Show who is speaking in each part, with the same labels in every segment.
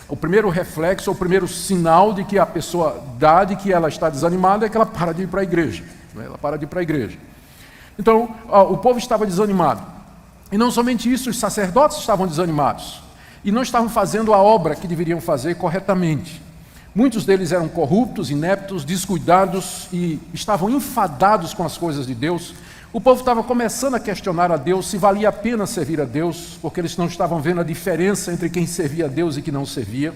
Speaker 1: O primeiro reflexo, o primeiro sinal de que a pessoa dá, de que ela está desanimada, é que ela para de ir para a igreja. Ela para de ir para a igreja. Então, o povo estava desanimado. E não somente isso, os sacerdotes estavam desanimados. E não estavam fazendo a obra que deveriam fazer corretamente. Muitos deles eram corruptos, ineptos, descuidados e estavam enfadados com as coisas de Deus. O povo estava começando a questionar a Deus se valia a pena servir a Deus, porque eles não estavam vendo a diferença entre quem servia a Deus e quem não servia.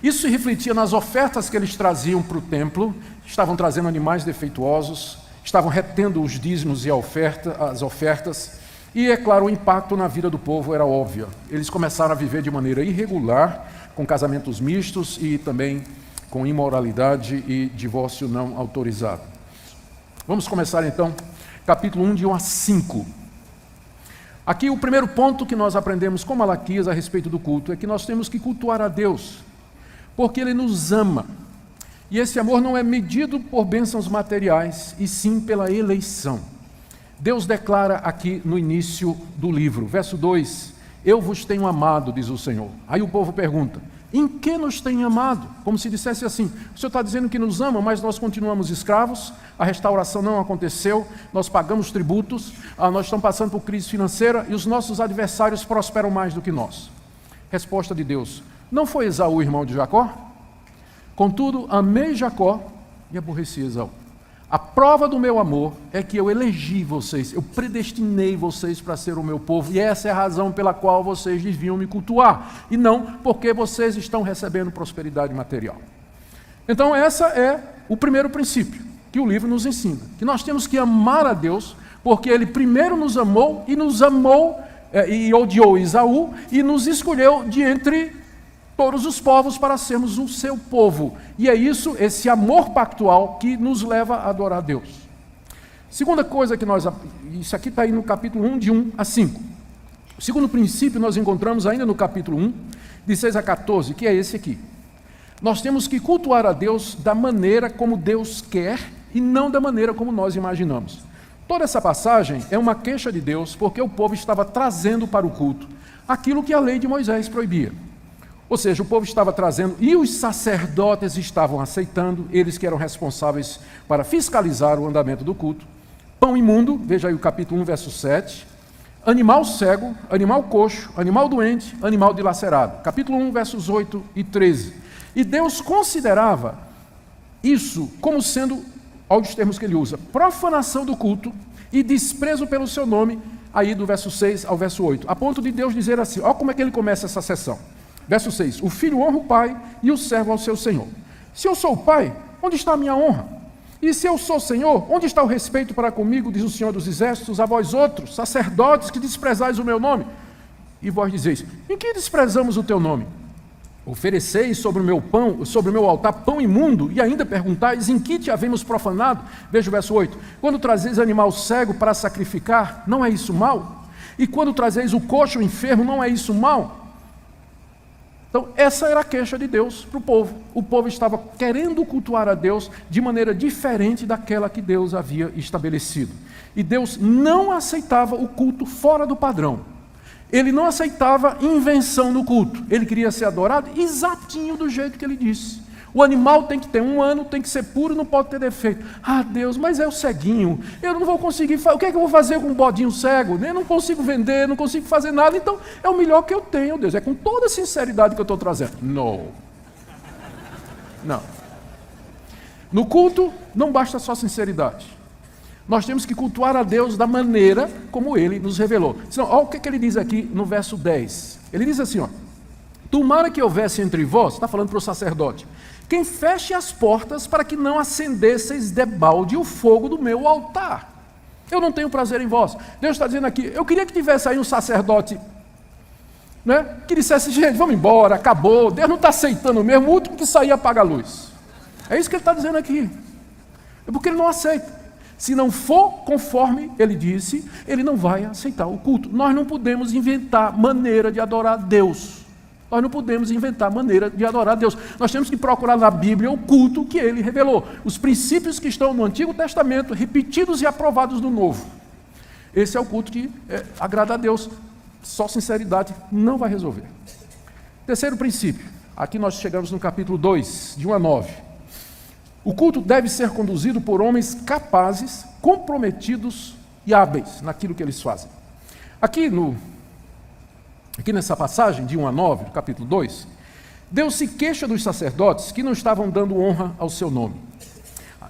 Speaker 1: Isso se refletia nas ofertas que eles traziam para o templo. Estavam trazendo animais defeituosos, estavam retendo os dízimos e as ofertas. E, é claro, o impacto na vida do povo era óbvio. Eles começaram a viver de maneira irregular, com casamentos mistos e também com imoralidade e divórcio não autorizado. Vamos começar então, capítulo 1, de 1 a 5. Aqui o primeiro ponto que nós aprendemos com Malaquias a respeito do culto é que nós temos que cultuar a Deus, porque Ele nos ama. E esse amor não é medido por bênçãos materiais, e sim pela eleição. Deus declara aqui no início do livro, verso 2, eu vos tenho amado, diz o Senhor. Aí o povo pergunta, em que nos tem amado? Como se dissesse assim, o Senhor está dizendo que nos ama, mas nós continuamos escravos, a restauração não aconteceu, nós pagamos tributos, nós estamos passando por crise financeira e os nossos adversários prosperam mais do que nós. Resposta de Deus, não foi Esaú irmão de Jacó? Contudo, amei Jacó e aborreci Esaú. A prova do meu amor é que eu elegi vocês, eu predestinei vocês para ser o meu povo, e essa é a razão pela qual vocês deviam me cultuar, e não porque vocês estão recebendo prosperidade material. Então, esse é o primeiro princípio que o livro nos ensina, que nós temos que amar a Deus, porque Ele primeiro nos amou, e odiou Esaú, e nos escolheu de entre todos os povos para sermos o seu povo. E é isso, esse amor pactual, que nos leva a adorar a Deus. Segunda coisa que isso aqui está aí no capítulo 1, de 1 a 5. O segundo princípio nós encontramos ainda no capítulo 1, de 6 a 14, que é esse aqui. Nós temos que cultuar a Deus da maneira como Deus quer e não da maneira como nós imaginamos. Toda essa passagem é uma queixa de Deus porque o povo estava trazendo para o culto aquilo que a lei de Moisés proibia. Ou seja, o povo estava trazendo, e os sacerdotes estavam aceitando, eles que eram responsáveis para fiscalizar o andamento do culto, pão imundo, veja aí o capítulo 1, verso 7, animal cego, animal coxo, animal doente, animal dilacerado. Capítulo 1, versos 8 e 13. E Deus considerava isso como sendo, olha os termos que ele usa, profanação do culto e desprezo pelo seu nome, aí do verso 6 ao verso 8, a ponto de Deus dizer assim, olha como é que ele começa essa sessão. Verso 6, o filho honra o pai e o servo ao seu senhor. Se eu sou o pai, onde está a minha honra? E se eu sou senhor, onde está o respeito para comigo, diz o Senhor dos Exércitos, a vós outros, sacerdotes que desprezais o meu nome? E vós dizeis, em que desprezamos o teu nome? Ofereceis sobre o meu altar pão imundo, e ainda perguntais, em que te havemos profanado? Veja o verso 8, quando trazeis animal cego para sacrificar, não é isso mal? E quando trazeis o coxo enfermo, não é isso mal? Então, essa era a queixa de Deus para o povo. O povo estava querendo cultuar a Deus de maneira diferente daquela que Deus havia estabelecido. E Deus não aceitava o culto fora do padrão. Ele não aceitava invenção no culto. Ele queria ser adorado exatinho do jeito que ele disse. O animal tem que ter 1 ano, tem que ser puro, não pode ter defeito. Ah, Deus, mas é o ceguinho. Eu não vou conseguir, o que é que eu vou fazer com um bodinho cego? Eu não consigo vender, não consigo fazer nada, então é o melhor que eu tenho, Deus. É com toda a sinceridade que eu estou trazendo. Não. No culto, não basta só sinceridade. Nós temos que cultuar a Deus da maneira como Ele nos revelou. Senão, olha o que ele diz aqui no verso 10. Ele diz assim, tomara que houvesse entre vós, está falando para o sacerdote, quem feche as portas para que não acendesseis debalde o fogo do meu altar. Eu não tenho prazer em vós. Deus está dizendo aqui, eu queria que tivesse aí um sacerdote, que dissesse, gente, vamos embora, acabou, Deus não está aceitando mesmo, o último que sair apaga a luz. É isso que ele está dizendo aqui. É porque ele não aceita. Se não for conforme ele disse, ele não vai aceitar o culto. Nós não podemos inventar maneira de adorar a Deus. Nós não podemos inventar maneira de adorar a Deus. Nós temos que procurar na Bíblia o culto que Ele revelou. Os princípios que estão no Antigo Testamento, repetidos e aprovados no Novo. Esse é o culto que agrada a Deus. Só sinceridade não vai resolver. Terceiro princípio. Aqui nós chegamos no capítulo 2, de 1 a 9. O culto deve ser conduzido por homens capazes, comprometidos e hábeis naquilo que eles fazem. Aqui nessa passagem, de 1 a 9, do capítulo 2, Deus se queixa dos sacerdotes que não estavam dando honra ao seu nome.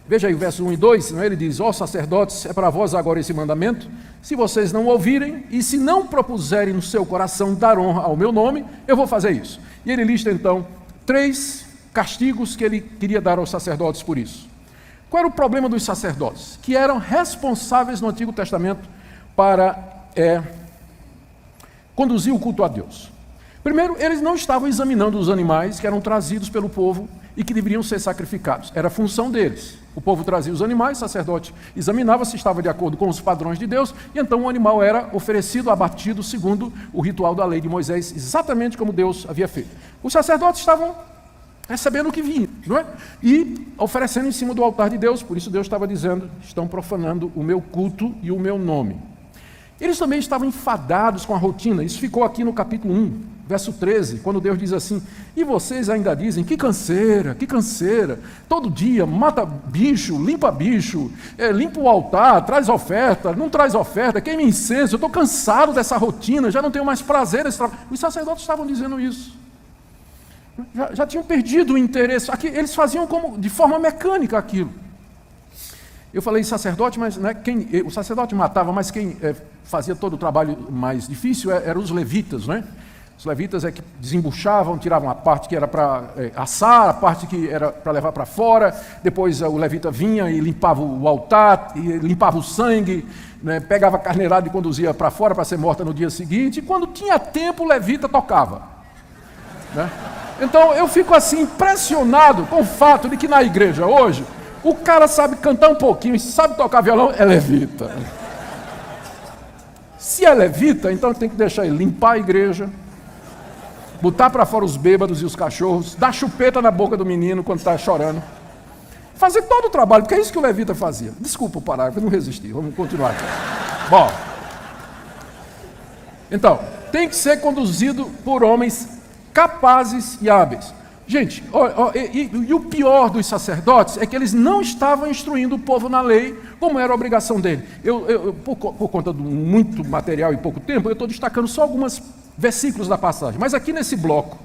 Speaker 1: Veja aí o verso 1 e 2, ele diz: ó sacerdotes, é para vós agora esse mandamento, se vocês não ouvirem e se não propuserem no seu coração dar honra ao meu nome, eu vou fazer isso. E ele lista então 3 castigos que ele queria dar aos sacerdotes por isso. Qual era o problema dos sacerdotes? Que eram responsáveis no Antigo Testamento para conduzir o culto a Deus. Primeiro, eles não estavam examinando os animais que eram trazidos pelo povo e que deveriam ser sacrificados. Era a função deles. O povo trazia os animais, o sacerdote examinava se estava de acordo com os padrões de Deus, e então o animal era oferecido, abatido, segundo o ritual da lei de Moisés, exatamente como Deus havia feito. Os sacerdotes estavam recebendo o que vinha, não é? E oferecendo em cima do altar de Deus, por isso Deus estava dizendo: estão profanando o meu culto e o meu nome. Eles também estavam enfadados com a rotina, isso ficou aqui no capítulo 1, verso 13, quando Deus diz assim: e vocês ainda dizem, que canseira, todo dia mata bicho, limpa o altar, traz oferta, não traz oferta, queima incenso, eu estou cansado dessa rotina, já não tenho mais prazer nesse trabalho. Os sacerdotes estavam dizendo isso. Já tinham perdido o interesse. Aqui, eles faziam de forma mecânica aquilo. Eu falei sacerdote, mas não é o sacerdote matava, mas quem fazia todo o trabalho mais difícil eram os levitas, não é? Os levitas que desembuchavam, tiravam a parte que era para assar, a parte que era para levar para fora, depois o levita vinha e limpava o altar, e limpava o sangue, né? Pegava a carneirada e conduzia para fora para ser morta no dia seguinte, e quando tinha tempo o levita tocava, né? Então eu fico assim impressionado com o fato de que na igreja hoje o cara sabe cantar um pouquinho e sabe tocar violão, é levita. Se é levita, então tem que deixar ele limpar a igreja, botar para fora os bêbados e os cachorros, dar chupeta na boca do menino quando está chorando, fazer todo o trabalho, porque é isso que o levita fazia. Desculpa o parágrafo, eu não resisti, vamos continuar aqui. Bom, então, tem que ser conduzido por homens capazes e hábeis. Gente, e o pior dos sacerdotes é que eles não estavam instruindo o povo na lei, como era a obrigação dele. Por conta de muito material e pouco tempo, eu estou destacando só alguns versículos da passagem. Mas aqui nesse bloco,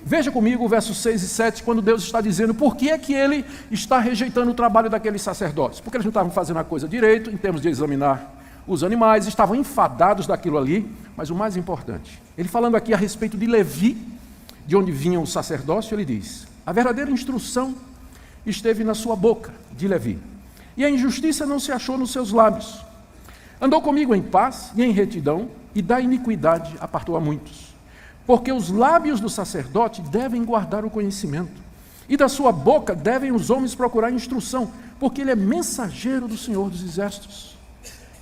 Speaker 1: veja comigo o verso 6 e 7, quando Deus está dizendo por que é que ele está rejeitando o trabalho daqueles sacerdotes. Porque eles não estavam fazendo a coisa direito, em termos de examinar os animais, estavam enfadados daquilo ali, mas o mais importante, ele falando aqui a respeito de Levi, de onde vinha o sacerdócio, ele diz: a verdadeira instrução esteve na sua boca, de Levi, e a injustiça não se achou nos seus lábios. Andou comigo em paz e em retidão, e da iniquidade apartou a muitos. Porque os lábios do sacerdote devem guardar o conhecimento, e da sua boca devem os homens procurar instrução, porque ele é mensageiro do Senhor dos Exércitos.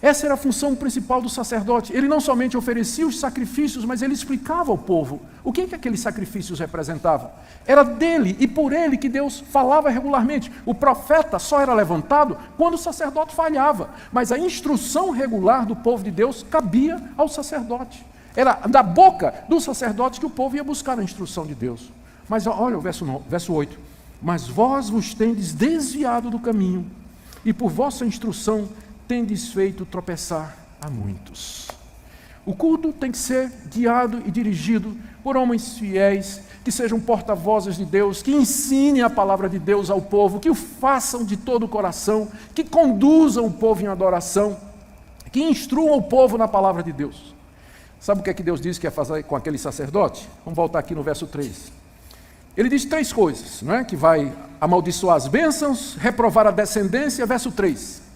Speaker 1: Essa era a função principal do sacerdote. Ele não somente oferecia os sacrifícios, mas ele explicava ao povo o que aqueles sacrifícios representavam. Era dele e por ele que Deus falava regularmente. O profeta só era levantado quando o sacerdote falhava, mas a instrução regular do povo de Deus cabia ao sacerdote. Era da boca do sacerdote que o povo ia buscar a instrução de Deus. Mas olha o verso 8. Mas vós vos tendes desviado do caminho, e por vossa instrução tendes feito tropeçar a muitos. O culto tem que ser guiado e dirigido por homens fiéis, que sejam porta-vozes de Deus, que ensinem a palavra de Deus ao povo, que o façam de todo o coração, que conduzam o povo em adoração, que instruam o povo na palavra de Deus. Sabe o que é que Deus disse que ia fazer com aquele sacerdote? Vamos voltar aqui no verso 3. Ele diz 3 coisas, não é? Que vai amaldiçoar as bênçãos, reprovar a descendência, verso 3.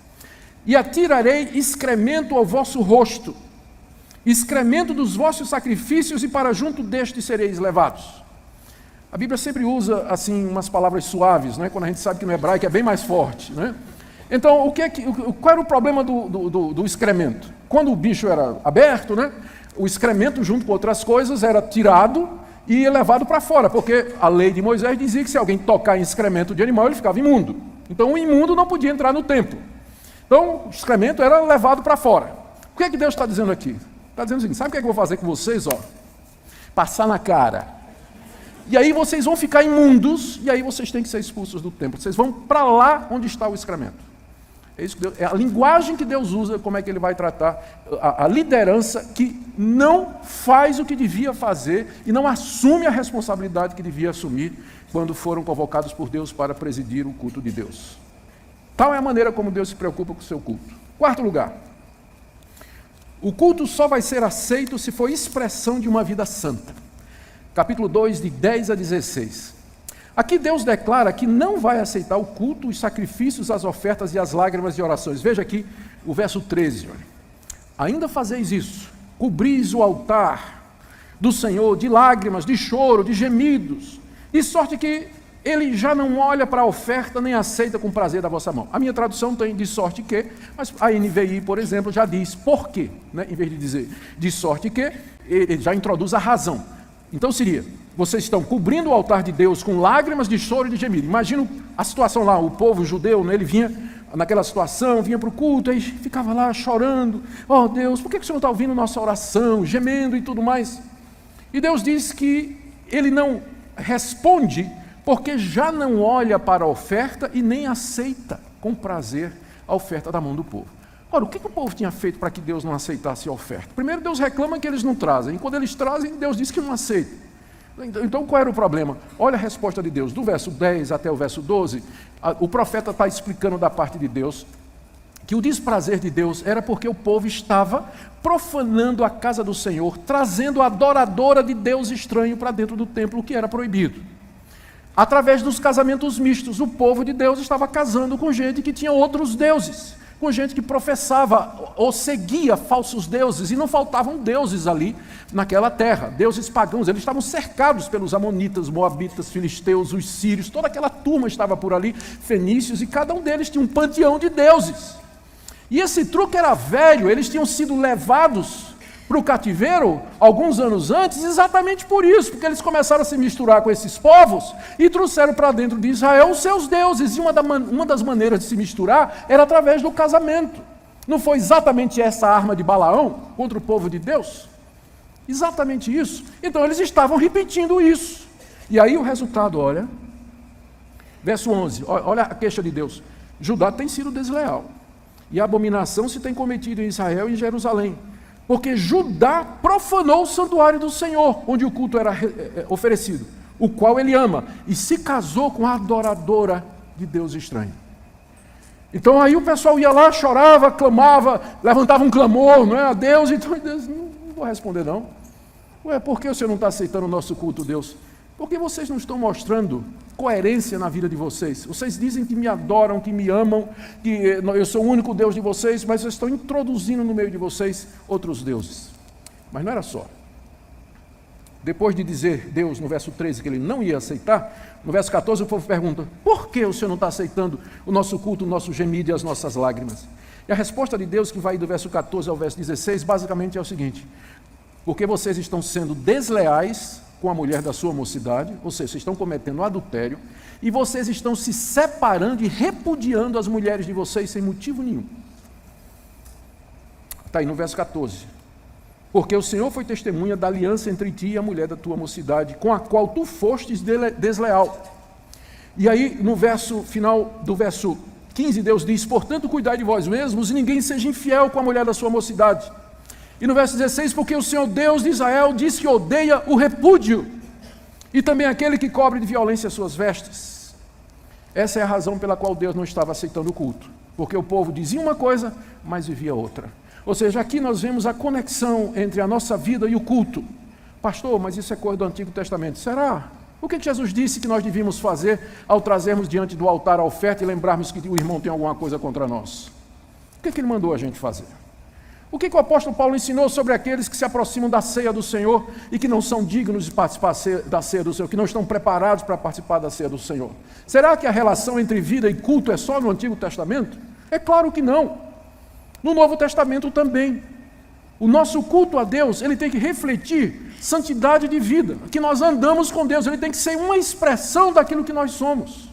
Speaker 1: E atirarei excremento ao vosso rosto, excremento dos vossos sacrifícios, e para junto destes sereis levados. A Bíblia sempre usa assim umas palavras suaves, né? Quando a gente sabe que no hebraico é bem mais forte, né? Então, qual era o problema do excremento? Quando o bicho era aberto, né? O excremento, junto com outras coisas, era tirado e levado para fora, porque a lei de Moisés dizia que se alguém tocar em excremento de animal, ele ficava imundo. Então, o imundo não podia entrar no templo. Então, o excremento era levado para fora. O que é que Deus está dizendo aqui? Está dizendo o seguinte: sabe o que é que eu vou fazer com vocês? Passar na cara. e aí vocês vão ficar imundos, e aí vocês têm que ser expulsos do templo. Vocês vão para lá onde está o excremento. É isso que Deus, é a linguagem que Deus usa, como é que ele vai tratar a liderança que não faz o que devia fazer e não assume a responsabilidade que devia assumir quando foram convocados por Deus para presidir o culto de Deus. Tal é a maneira como Deus se preocupa com o seu culto. Quarto lugar, o culto só vai ser aceito se for expressão de uma vida santa. Capítulo 2, de 10 a 16. Aqui Deus declara que não vai aceitar o culto, os sacrifícios, as ofertas e as lágrimas de orações. Veja aqui o verso 13. Olha. Ainda fazeis isso, cobris o altar do Senhor de lágrimas, de choro, de gemidos, de sorte que ele já não olha para a oferta nem aceita com prazer da vossa mão. A minha tradução tem de sorte que, mas a NVI, por exemplo, já diz por quê, né? Em vez de dizer de sorte que, ele já introduz a razão. Então seria: vocês estão cobrindo o altar de Deus com lágrimas de choro e de gemido. Imagina a situação lá, o povo judeu, né, ele vinha naquela situação, vinha para o culto, aí ficava lá chorando. Oh Deus, por que o Senhor está ouvindo nossa oração, gemendo e tudo mais? E Deus diz que ele não responde porque já não olha para a oferta e nem aceita com prazer a oferta da mão do povo. Ora, o que o povo tinha feito para que Deus não aceitasse a oferta? Primeiro, Deus reclama que eles não trazem, e quando eles trazem, Deus diz que não aceita. Então, qual era o problema? Olha a resposta de Deus, do verso 10 até o verso 12, o profeta está explicando da parte de Deus que o desprazer de Deus era porque o povo estava profanando a casa do Senhor, trazendo a adoradora de Deus estranho para dentro do templo, o que era proibido. Através dos casamentos mistos, o povo de Deus estava casando com gente que tinha outros deuses, com gente que professava ou seguia falsos deuses, e não faltavam deuses ali naquela terra, deuses pagãos. Eles estavam cercados pelos amonitas, moabitas, filisteus, os sírios, toda aquela turma estava por ali, fenícios, e cada um deles tinha um panteão de deuses. E esse truque era velho, eles tinham sido levados para o cativeiro alguns anos antes, exatamente por isso, porque eles começaram a se misturar com esses povos e trouxeram para dentro de Israel os seus deuses, e uma das maneiras de se misturar era através do casamento. Não foi exatamente essa a arma de Balaão contra o povo de Deus? Exatamente isso. Então eles estavam repetindo isso. E aí o resultado, olha, verso 11, olha a queixa de Deus: Judá tem sido desleal, e a abominação se tem cometido em Israel e em Jerusalém, porque Judá profanou o santuário do Senhor, onde o culto era oferecido, o qual ele ama, e se casou com a adoradora de Deus estranho. Então aí o pessoal ia lá, chorava, clamava, levantava um clamor, não é, a Deus, então Deus, não vou responder não. Ué, por que o Senhor não está aceitando o nosso culto, Deus? Porque vocês não estão mostrando coerência na vida de vocês. Vocês dizem que me adoram, que me amam, que eu sou o único Deus de vocês, mas vocês estão introduzindo no meio de vocês outros deuses. Mas não era só. Depois de dizer Deus no verso 13 que ele não ia aceitar, no verso 14 o povo pergunta: por que o Senhor não está aceitando o nosso culto, o nosso gemido e as nossas lágrimas? E a resposta de Deus, que vai do verso 14 ao verso 16, basicamente é o seguinte: porque vocês estão sendo desleais com a mulher da sua mocidade, ou seja, vocês estão cometendo adultério, e vocês estão se separando e repudiando as mulheres de vocês sem motivo nenhum. Está aí no verso 14. Porque o Senhor foi testemunha da aliança entre ti e a mulher da tua mocidade, com a qual tu fostes desleal. E aí, no verso final do verso 15, Deus diz: portanto, cuidai de vós mesmos e ninguém seja infiel com a mulher da sua mocidade. E no verso 16, porque o Senhor Deus de Israel diz que odeia o repúdio, e também aquele que cobre de violência as suas vestes. Essa é a razão pela qual Deus não estava aceitando o culto, porque o povo dizia uma coisa, mas vivia outra. Ou seja, aqui nós vemos a conexão entre a nossa vida e o culto. Pastor, mas isso é coisa do Antigo Testamento. Será? O que Jesus disse que nós devíamos fazer ao trazermos diante do altar a oferta e lembrarmos que o irmão tem alguma coisa contra nós? O que ele mandou a gente fazer? O que o apóstolo Paulo ensinou sobre aqueles que se aproximam da ceia do Senhor e que não são dignos de participar da ceia do Senhor, que não estão preparados para participar da ceia do Senhor? Será que a relação entre vida e culto é só no Antigo Testamento? É claro que não. No Novo Testamento também. O nosso culto a Deus, ele tem que refletir santidade de vida, que nós andamos com Deus, ele tem que ser uma expressão daquilo que nós somos.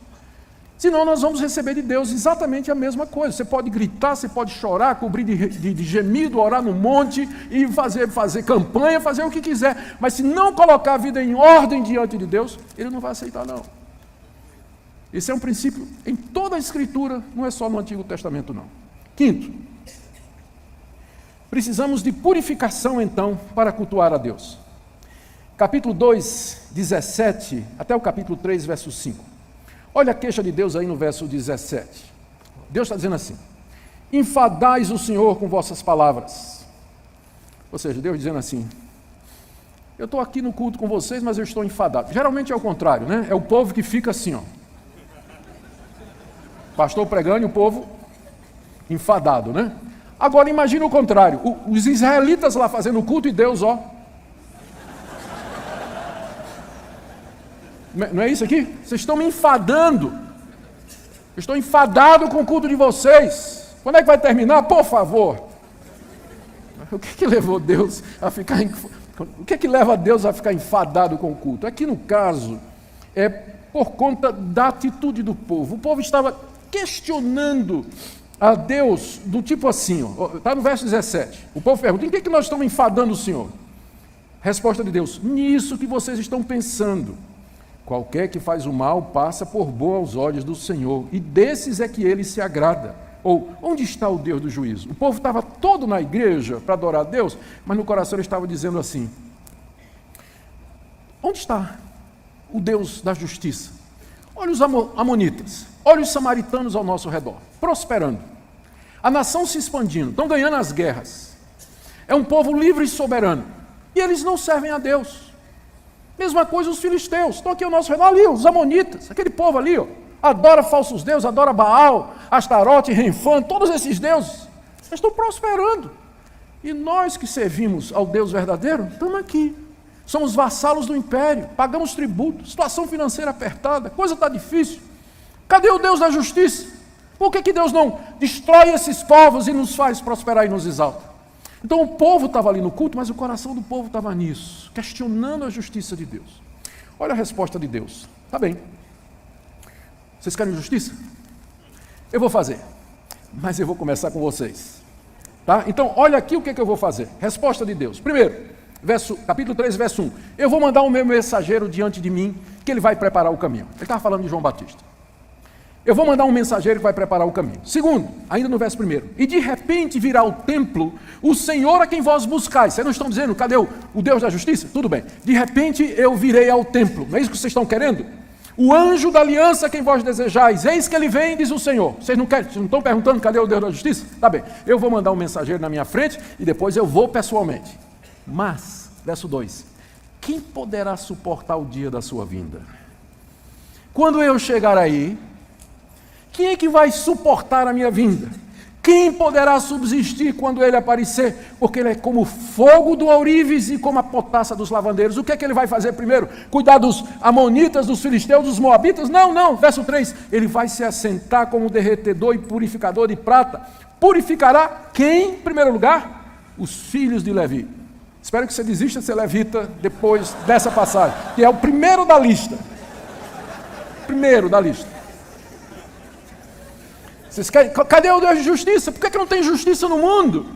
Speaker 1: Senão nós vamos receber de Deus exatamente a mesma coisa. Você pode gritar, você pode chorar, cobrir de gemido, orar no monte e fazer campanha, fazer o que quiser. Mas se não colocar a vida em ordem diante de Deus, Ele não vai aceitar não. Esse é um princípio em toda a Escritura, não é só no Antigo Testamento não. Quinto, precisamos de purificação então para cultuar a Deus. Capítulo 2, 17, até o capítulo 3, verso 5. Olha a queixa de Deus aí no verso 17. Deus está dizendo assim: enfadais o Senhor com vossas palavras. Ou seja, Deus dizendo assim: eu estou aqui no culto com vocês, mas eu estou enfadado. Geralmente é o contrário, né? É o povo que fica assim, ó. Pastor pregando e o povo enfadado, né? Agora imagine o contrário. Os israelitas lá fazendo o culto e Deus, ó. Não é isso aqui? Vocês estão me enfadando. Eu estou enfadado com o culto de vocês. Quando é que vai terminar? Por favor. O que levou Deus a ficar... O que leva Deus a ficar enfadado com o culto? Aqui no caso, é por conta da atitude do povo. O povo estava questionando a Deus do tipo assim, está no verso 17. O povo pergunta: em que nós estamos enfadando o Senhor? Resposta de Deus: nisso que vocês estão pensando. Qualquer que faz o mal passa por bom aos olhos do Senhor, e desses é que ele se agrada. Ou, onde está o Deus do juízo? O povo estava todo na igreja para adorar a Deus, mas no coração ele estava dizendo assim: onde está o Deus da justiça? Olha os amonitas, olha os samaritanos ao nosso redor, prosperando. A nação se expandindo, estão ganhando as guerras. É um povo livre e soberano. E eles não servem a Deus. Mesma coisa os filisteus, estão aqui ao nosso redor, ali, os amonitas, aquele povo ali, ó, adora falsos deuses, adora Baal, Astarote, Renfã, todos esses deuses, eles estão prosperando. E nós que servimos ao Deus verdadeiro, estamos aqui. Somos vassalos do império, pagamos tributo, situação financeira apertada, coisa está difícil. Cadê o Deus da justiça? Por que Deus não destrói esses povos e nos faz prosperar e nos exalta? Então o povo estava ali no culto, mas o coração do povo estava nisso, questionando a justiça de Deus. Olha a resposta de Deus: tá bem, vocês querem justiça? Eu vou fazer, mas eu vou começar com vocês. Tá? Então olha aqui o que eu vou fazer. Resposta de Deus: primeiro, capítulo 3, verso 1. Eu vou mandar o meu mensageiro diante de mim, que ele vai preparar o caminho. Ele estava falando de João Batista. Eu vou mandar um mensageiro que vai preparar o caminho. Segundo, ainda no verso 1. E de repente virá ao templo o Senhor a quem vós buscais. Vocês não estão dizendo, cadê o Deus da justiça? Tudo bem. De repente eu virei ao templo. Não é isso que vocês estão querendo? O anjo da aliança a quem vós desejais. Eis que ele vem, diz o Senhor. Vocês não estão perguntando cadê o Deus da justiça? Tá bem. Eu vou mandar um mensageiro na minha frente e depois eu vou pessoalmente. Mas, verso 2. Quem poderá suportar o dia da sua vinda? Quando eu chegar aí, quem é que vai suportar a minha vinda? Quem poderá subsistir quando ele aparecer? Porque ele é como o fogo do ourives e como a potassa dos lavandeiros. O que é que ele vai fazer primeiro? Cuidar dos amonitas, dos filisteus, dos moabitas? Não. Verso 3. Ele vai se assentar como derretedor e purificador de prata. Purificará quem, em primeiro lugar? Os filhos de Levi. Espero que você desista de ser levita depois dessa passagem, que é o primeiro da lista. Primeiro da lista. Cadê o Deus de justiça? Por que não tem justiça no mundo?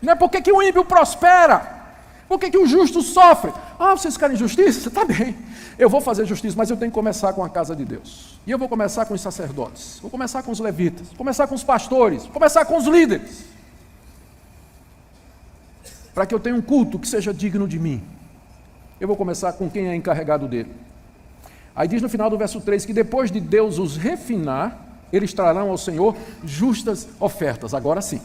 Speaker 1: Não é por que o ímpio prospera? Por que o justo sofre? Vocês querem justiça? Tá bem, eu vou fazer justiça, mas eu tenho que começar com a casa de Deus. E eu vou começar com os sacerdotes, vou começar com os levitas, vou começar com os pastores, vou começar com os líderes. Para que eu tenha um culto que seja digno de mim. Eu vou começar com quem é encarregado dele. Aí diz no final do verso 3 que depois de Deus os refinar, eles trarão ao Senhor justas ofertas. Agora sim,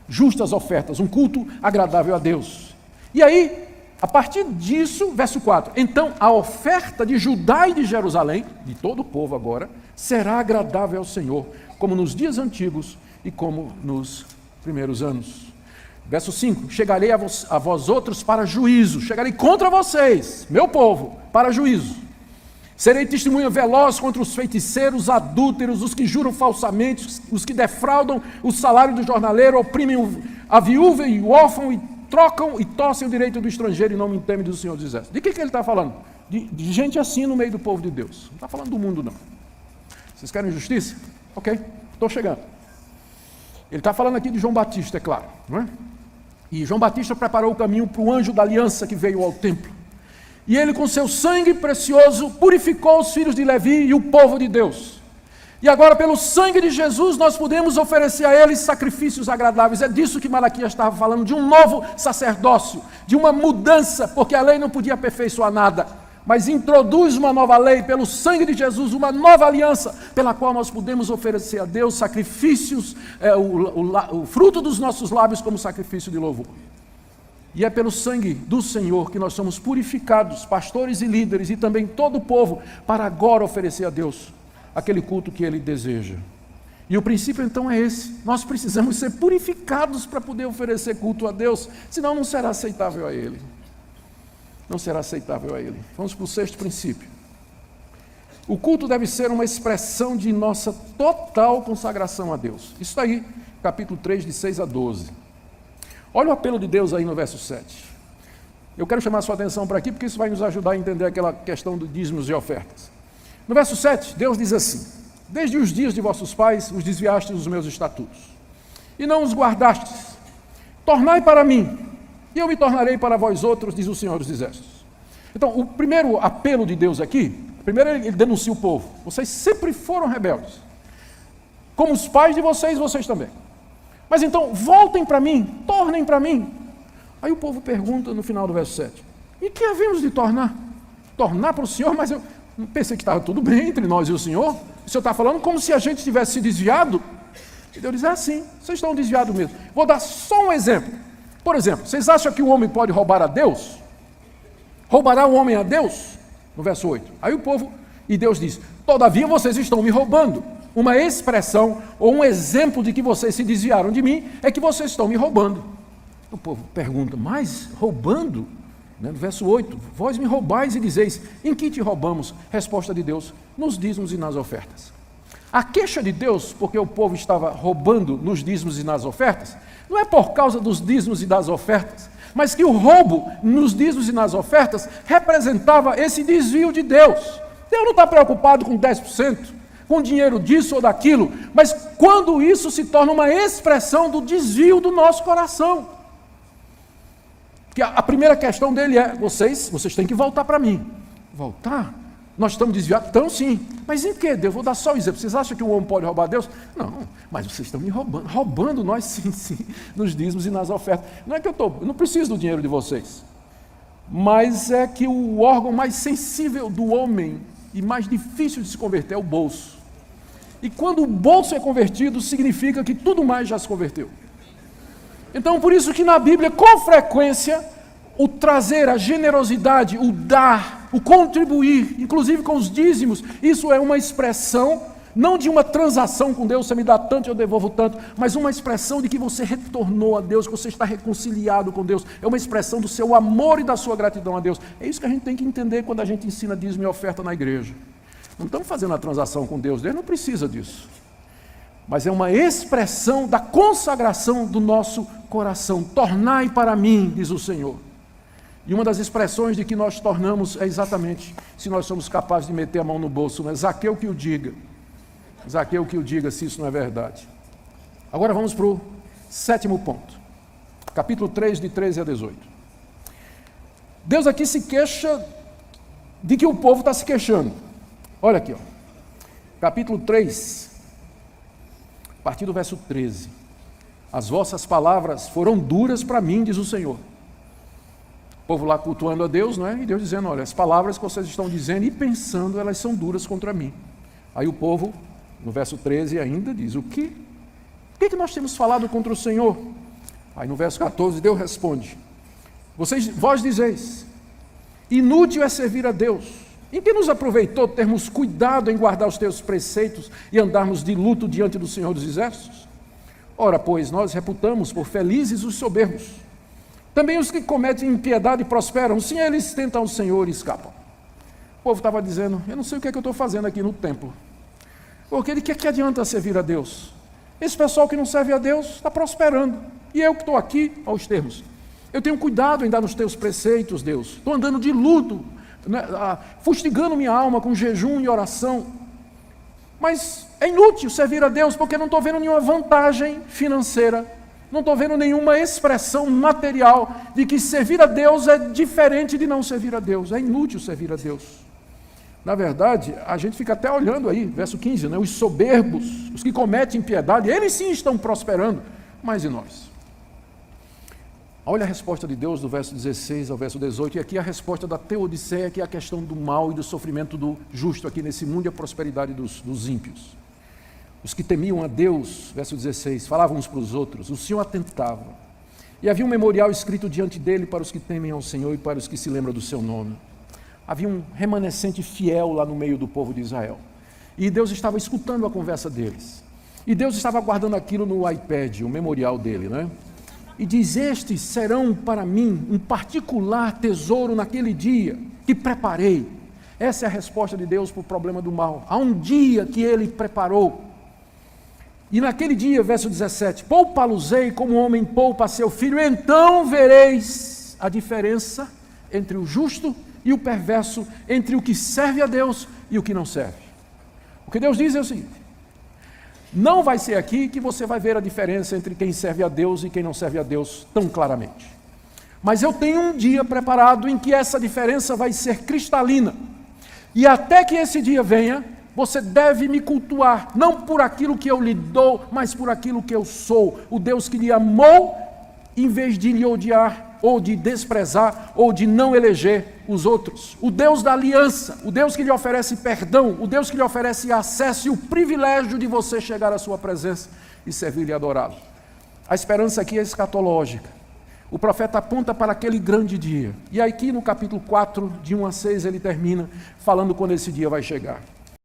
Speaker 1: justas ofertas, um culto agradável a Deus. E aí, a partir disso, verso 4, então a oferta de Judá e de Jerusalém, de todo o povo agora, será agradável ao Senhor, como nos dias antigos e como nos primeiros anos. Verso 5, chegarei a vós outros para juízo, chegarei contra vocês, meu povo, para juízo. Serei testemunha veloz contra os feiticeiros, adúlteros, os que juram falsamente, os que defraudam o salário do jornaleiro, oprimem a viúva e o órfão, e trocam e torcem o direito do estrangeiro em nome inteme do Senhor dos Exércitos. De que ele está falando? De gente assim no meio do povo de Deus. Não está falando do mundo, não. Vocês querem justiça? Ok, estou chegando. Ele está falando aqui de João Batista, é claro, não é? E João Batista preparou o caminho para o anjo da aliança que veio ao templo. E ele, com seu sangue precioso, purificou os filhos de Levi e o povo de Deus. E agora, pelo sangue de Jesus, nós podemos oferecer a eles sacrifícios agradáveis. É disso que Malaquias estava falando, de um novo sacerdócio, de uma mudança, porque a lei não podia aperfeiçoar nada, mas introduz uma nova lei, pelo sangue de Jesus, uma nova aliança, pela qual nós podemos oferecer a Deus sacrifícios, o fruto dos nossos lábios como sacrifício de louvor. E é pelo sangue do Senhor que nós somos purificados, pastores e líderes, e também todo o povo, para agora oferecer a Deus aquele culto que Ele deseja. E o princípio então é esse: nós precisamos ser purificados para poder oferecer culto a Deus, senão não será aceitável a Ele. Não será aceitável a Ele. Vamos para o sexto princípio. O culto deve ser uma expressão de nossa total consagração a Deus. Isso está aí, capítulo 3, de 6 a 12. Olha o apelo de Deus aí no verso 7. Eu quero chamar a sua atenção para aqui, porque isso vai nos ajudar a entender aquela questão de dízimos e ofertas. No verso 7, Deus diz assim: desde os dias de vossos pais os desviastes dos meus estatutos, e não os guardastes. Tornai para mim, e eu me tornarei para vós outros, diz o Senhor dos Exércitos. Então, o primeiro apelo de Deus aqui, primeiro ele denuncia o povo: vocês sempre foram rebeldes, como os pais de vocês, vocês também. Mas então, voltem para mim, tornem para mim. Aí o povo pergunta no final do verso 7: e que havemos de tornar? Tornar para o Senhor? Mas eu pensei que estava tudo bem entre nós e o Senhor. O Senhor está falando como se a gente tivesse se desviado. E Deus diz: sim, vocês estão desviados mesmo. Vou dar só um exemplo. Por exemplo, vocês acham que o homem pode roubar a Deus? Roubará o homem a Deus? No verso 8. Aí o povo, e Deus diz: todavia vocês estão me roubando. Uma expressão ou um exemplo de que vocês se desviaram de mim é que vocês estão me roubando. O povo pergunta: mas roubando? No verso 8, vós me roubais e dizeis: em que te roubamos? Resposta de Deus: nos dízimos e nas ofertas. A queixa de Deus, porque o povo estava roubando nos dízimos e nas ofertas, não é por causa dos dízimos e das ofertas, mas que o roubo nos dízimos e nas ofertas representava esse desvio de Deus. Deus não está preocupado com 10%, com dinheiro disso ou daquilo, mas quando isso se torna uma expressão do desvio do nosso coração. Que a primeira questão dele é: vocês têm que voltar para mim. Voltar? Nós estamos desviados? Então sim. Mas em que, Deus? Vou dar só um exemplo. Vocês acham que o homem pode roubar Deus? Não, mas vocês estão me roubando. Roubando nós sim, nos dízimos e nas ofertas. Não é que eu não preciso do dinheiro de vocês. Mas é que o órgão mais sensível do homem e mais difícil de se converter é o bolso. E quando o bolso é convertido, significa que tudo mais já se converteu. Então, por isso que na Bíblia, com frequência, o trazer, a generosidade, o dar, o contribuir, inclusive com os dízimos, isso é uma expressão, não de uma transação com Deus, você me dá tanto, eu devolvo tanto, mas uma expressão de que você retornou a Deus, que você está reconciliado com Deus, é uma expressão do seu amor e da sua gratidão a Deus. É isso que a gente tem que entender quando a gente ensina dízimo e oferta na igreja. Não estamos fazendo a transação com Deus, Deus não precisa disso. Mas é uma expressão da consagração do nosso coração. Tornai para mim, diz o Senhor. E uma das expressões de que nós tornamos é exatamente se nós somos capazes de meter a mão no bolso. Não é Zaqueu que o diga. Zaqueu que o diga se isso não é verdade. Agora vamos para o sétimo ponto. Capítulo 3, de 13 a 18. Deus aqui se queixa de que o povo está se queixando. Olha aqui, ó. Capítulo 3, a partir do verso 13. As vossas palavras foram duras para mim, diz o Senhor. O povo lá cultuando a Deus, não é? E Deus dizendo: olha, as palavras que vocês estão dizendo e pensando, elas são duras contra mim. Aí o povo, no verso 13 ainda, diz: o quê? O que nós temos falado contra o Senhor? Aí no verso 14, Deus responde: vós dizeis, inútil é servir a Deus. Em que nos aproveitou termos cuidado em guardar os teus preceitos e andarmos de luto diante do Senhor dos Exércitos? Ora, pois, nós reputamos por felizes os soberbos. Também os que cometem impiedade prosperam, sim, eles tentam o Senhor e escapam. O povo estava dizendo: eu não sei o que é que eu estou fazendo aqui no templo. Porque de que adianta servir a Deus? Esse pessoal que não serve a Deus está prosperando. E eu que estou aqui, aos termos. Eu tenho cuidado em dar nos teus preceitos, Deus. Estou andando de luto, fustigando minha alma com jejum e oração. Mas é inútil servir a Deus, porque não estou vendo nenhuma vantagem financeira, não estou vendo nenhuma expressão material de que servir a Deus é diferente de não servir a Deus. É inútil servir a Deus. Na verdade, a gente fica até olhando aí, verso 15, né? Os soberbos, os que cometem impiedade, eles sim estão prosperando, mas e nós? Olha a resposta de Deus do verso 16 ao verso 18, e aqui a resposta da Teodiceia, que é a questão do mal e do sofrimento do justo aqui nesse mundo e a prosperidade dos ímpios. Os que temiam a Deus, verso 16, falavam uns para os outros, o Senhor atentava, e havia um memorial escrito diante dele para os que temem ao Senhor e para os que se lembram do seu nome. Havia um remanescente fiel lá no meio do povo de Israel, e Deus estava escutando a conversa deles, e Deus estava guardando aquilo no iPad, o memorial dele, né? E diz, estes serão para mim um particular tesouro naquele dia que preparei. Essa é a resposta de Deus para o problema do mal. Há um dia que ele preparou. E naquele dia, verso 17, poupa-los-ei como o homem poupa seu filho, então vereis a diferença entre o justo e o perverso, entre o que serve a Deus e o que não serve. O que Deus diz é o seguinte, não vai ser aqui que você vai ver a diferença entre quem serve a Deus e quem não serve a Deus tão claramente. Mas eu tenho um dia preparado em que essa diferença vai ser cristalina. E até que esse dia venha, você deve me cultuar, não por aquilo que eu lhe dou, mas por aquilo que eu sou. O Deus que lhe amou, em vez de lhe odiar, ou de desprezar, ou de não eleger os outros. O Deus da aliança, o Deus que lhe oferece perdão, o Deus que lhe oferece acesso e o privilégio de você chegar à sua presença e servir-lhe e adorá-lo. A esperança aqui é escatológica. O profeta aponta para aquele grande dia. E aqui no capítulo 4, de 1 a 6, ele termina falando quando esse dia vai chegar.